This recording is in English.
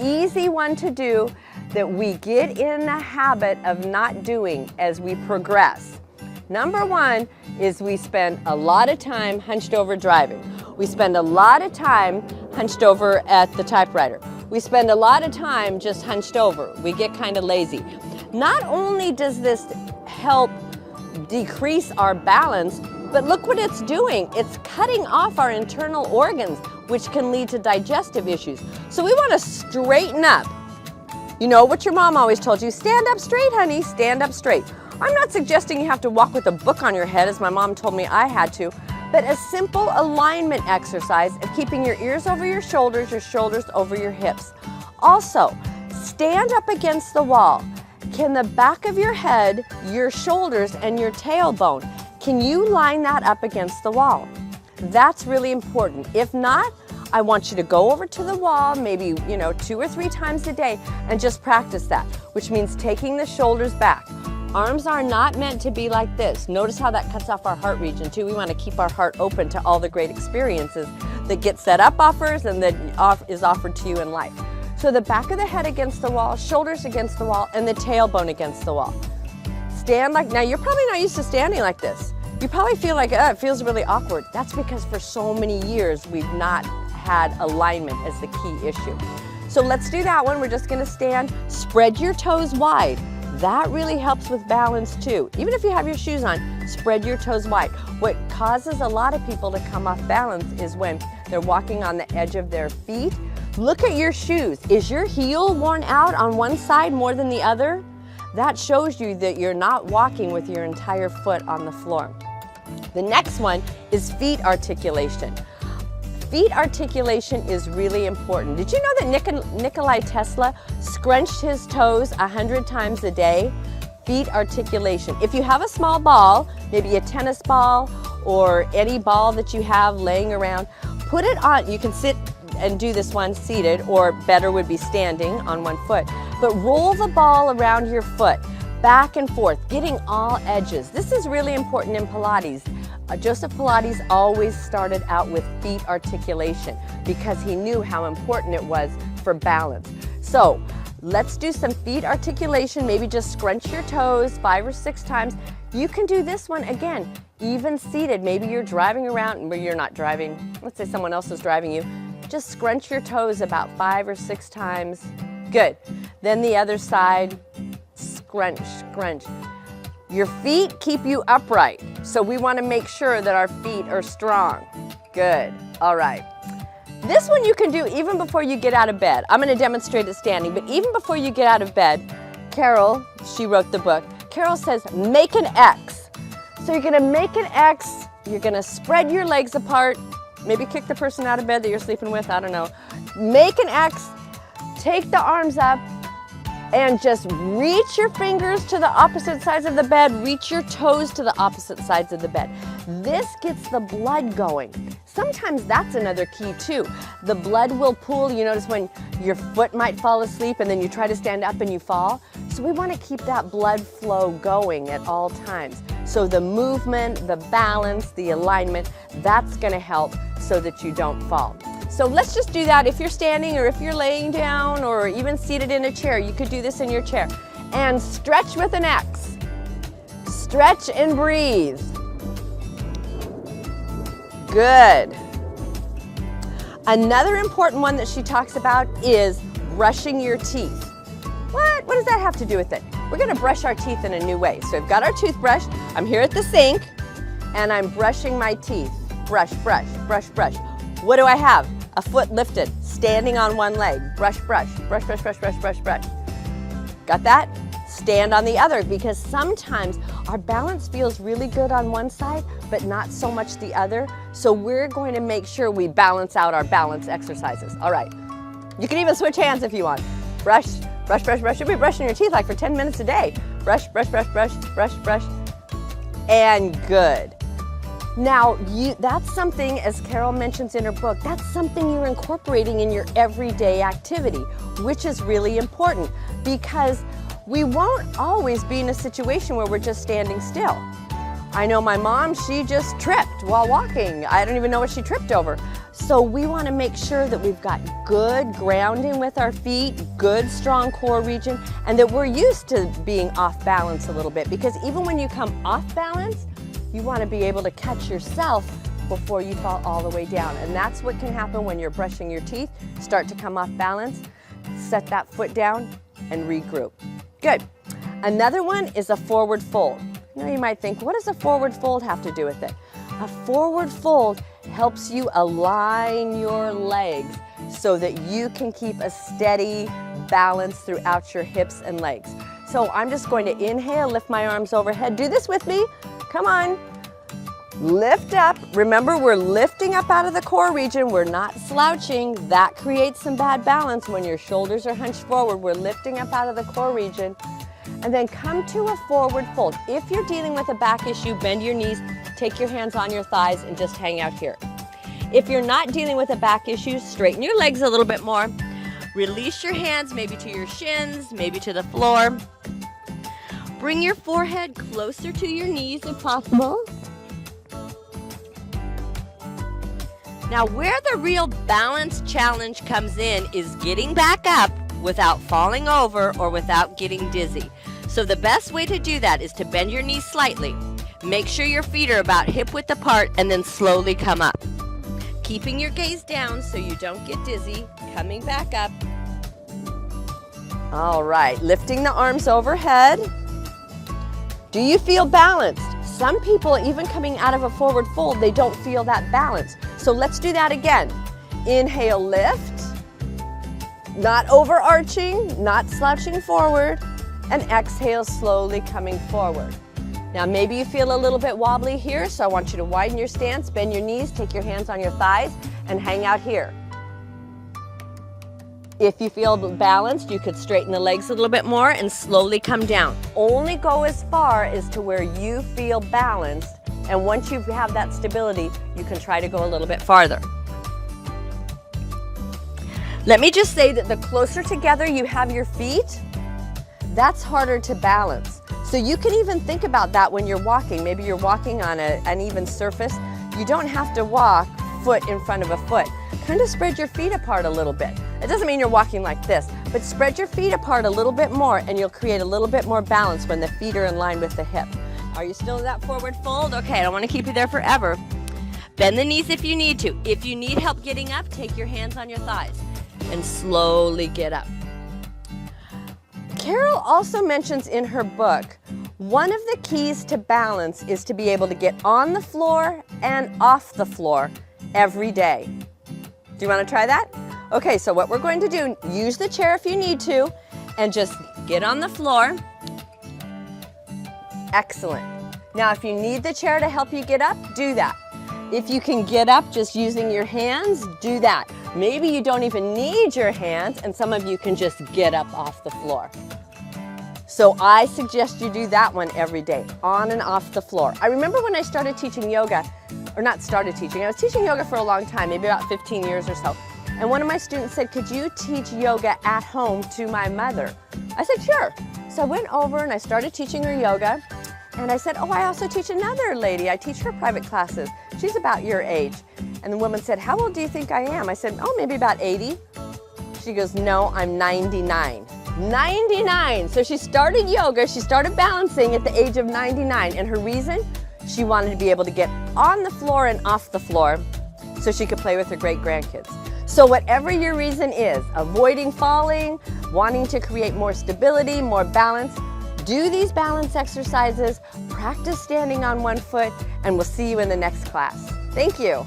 easy one to do that we get in the habit of not doing as we progress. Number one is we spend a lot of time hunched over driving. We spend a lot of time hunched over at the typewriter. We spend a lot of time just hunched over. We get kind of lazy. Not only does this help decrease our balance, but look what it's doing. It's cutting off our internal organs, which can lead to digestive issues. So we want to straighten up. You know what your mom always told you, stand up straight, honey, stand up straight. I'm not suggesting you have to walk with a book on your head, as my mom told me I had to, but a simple alignment exercise of keeping your ears over your shoulders over your hips. Also, stand up against the wall. Can the back of your head, your shoulders, and your tailbone, can you line that up against the wall? That's really important. If not, I want you to go over to the wall, maybe 2 or 3 times a day, and just practice that, which means taking the shoulders back. Arms are not meant to be like this. Notice how that cuts off our heart region too. We want to keep our heart open to all the great experiences that GetSetUp offers and that is offered to you in life. So the back of the head against the wall, shoulders against the wall, and the tailbone against the wall. Stand like, now you're probably not used to standing like this. You probably feel like, it feels really awkward. That's because for so many years we've not had alignment as the key issue. So let's do that one. We're just gonna stand, spread your toes wide. That really helps with balance too. Even if you have your shoes on, spread your toes wide. What causes a lot of people to come off balance is when they're walking on the edge of their feet. Look at your shoes. Is your heel worn out on one side more than the other? That shows you that you're not walking with your entire foot on the floor. The next one is feet articulation. Feet articulation is really important. Did you know that Nikola Tesla scrunched his toes 100 times a day? Feet articulation. If you have a small ball, maybe a tennis ball or any ball that you have laying around, put it on. You can sit and do this one seated, or better would be standing on one foot. But roll the ball around your foot, back and forth, getting all edges. This is really important in Pilates. Joseph Pilates always started out with feet articulation because he knew how important it was for balance. So let's do some feet articulation. Maybe just scrunch your toes 5 or 6 times. You can do this one again, even seated. Maybe you're driving around, but you're not driving. Let's say someone else is driving you. Just scrunch your toes about 5 or 6 times. Good. Then the other side, scrunch, scrunch. Your feet keep you upright, so we want to make sure that our feet are strong. Good. All right. This one you can do even before you get out of bed. I'm going to demonstrate it standing, but even before you get out of bed, Carol, she wrote the book, Carol says, make an X. So you're going to make an X, you're going to spread your legs apart, maybe kick the person out of bed that you're sleeping with, I don't know. Make an X, take the arms up, and just reach your fingers to the opposite sides of the bed, reach your toes to the opposite sides of the bed. This gets the blood going. Sometimes that's another key too. The blood will pool. You notice when your foot might fall asleep and then you try to stand up and you fall. So we want to keep that blood flow going at all times. So the movement, the balance, the alignment, that's going to help so that you don't fall. So let's just do that. If you're standing or if you're laying down or even seated in a chair, you could do this in your chair. And stretch with an X. Stretch and breathe. Good. Another important one that she talks about is brushing your teeth. What does that have to do with it? We're going to brush our teeth in a new way. So I've got our toothbrush. I'm here at the sink and I'm brushing my teeth. Brush, brush, brush, brush. What do I have? A foot lifted, standing on one leg. Brush, brush, brush, brush, brush, brush, brush, brush. Got that? Stand on the other, because sometimes our balance feels really good on one side, but not so much the other. So we're going to make sure we balance out our balance exercises. All right. You can even switch hands if you want. Brush, brush, brush, brush. You'll be brushing your teeth like for 10 minutes a day. Brush, brush, brush, brush, brush, brush. And good. Now, that's something, as Carol mentions in her book, that's something you're incorporating in your everyday activity, which is really important because we won't always be in a situation where we're just standing still. I know my mom, she just tripped while walking. I don't even know what she tripped over. So we want to make sure that we've got good grounding with our feet, good strong core region, and that we're used to being off balance a little bit, because even when you come off balance, you want to be able to catch yourself before you fall all the way down. And that's what can happen when you're brushing your teeth, start to come off balance, set that foot down and regroup. Good. Another one is a forward fold. You might think, what does a forward fold have to do with it? A forward fold helps you align your legs so that you can keep a steady balance throughout your hips and legs. So I'm just going to inhale, lift my arms overhead. Do this with me. Come on. Lift up. Remember, we're lifting up out of the core region. We're not slouching. That creates some bad balance when your shoulders are hunched forward. We're lifting up out of the core region. And then come to a forward fold. If you're dealing with a back issue, bend your knees, take your hands on your thighs and just hang out here. If you're not dealing with a back issue, straighten your legs a little bit more. Release your hands maybe to your shins, maybe to the floor. Bring your forehead closer to your knees if possible. Now, where the real balance challenge comes in is getting back up without falling over or without getting dizzy. So the best way to do that is to bend your knees slightly. Make sure your feet are about hip width apart and then slowly come up. Keeping your gaze down so you don't get dizzy, coming back up. All right, lifting the arms overhead. Do you feel balanced? Some people, even coming out of a forward fold, they don't feel that balance. So let's do that again. Inhale, lift. Not overarching, not slouching forward. And exhale, slowly coming forward. Now maybe you feel a little bit wobbly here, so I want you to widen your stance, bend your knees, take your hands on your thighs, and hang out here. If you feel balanced, you could straighten the legs a little bit more and slowly come down. Only go as far as to where you feel balanced, and once you have that stability, you can try to go a little bit farther. Let me just say that the closer together you have your feet, that's harder to balance. So you can even think about that when you're walking. Maybe you're walking on an even surface. You don't have to walk foot in front of a foot. Kind of spread your feet apart a little bit. It doesn't mean you're walking like this, but spread your feet apart a little bit more and you'll create a little bit more balance when the feet are in line with the hip. Are you still in that forward fold? Okay, I don't want to keep you there forever. Bend the knees if you need to. If you need help getting up, take your hands on your thighs and slowly get up. Carol also mentions in her book, one of the keys to balance is to be able to get on the floor and off the floor every day. Do you want to try that? Okay, so what we're going to do, use the chair if you need to, and just get on the floor. Excellent. Now, if you need the chair to help you get up, do that. If you can get up just using your hands, do that. Maybe you don't even need your hands, and some of you can just get up off the floor. So I suggest you do that one every day, on and off the floor. I remember when I started teaching yoga, or not started teaching, I was teaching yoga for a long time, maybe about 15 years or so. And one of my students said, could you teach yoga at home to my mother? I said, sure. So I went over and I started teaching her yoga. And I said, oh, I also teach another lady. I teach her private classes. She's about your age. And the woman said, how old do you think I am? I said, oh, maybe about 80. She goes, no, I'm 99. 99. So she started yoga, she started balancing at the age of 99. And her reason, she wanted to be able to get on the floor and off the floor so she could play with her great-grandkids. So whatever your reason is, avoiding falling, wanting to create more stability, more balance, do these balance exercises, practice standing on one foot, and we'll see you in the next class. Thank you.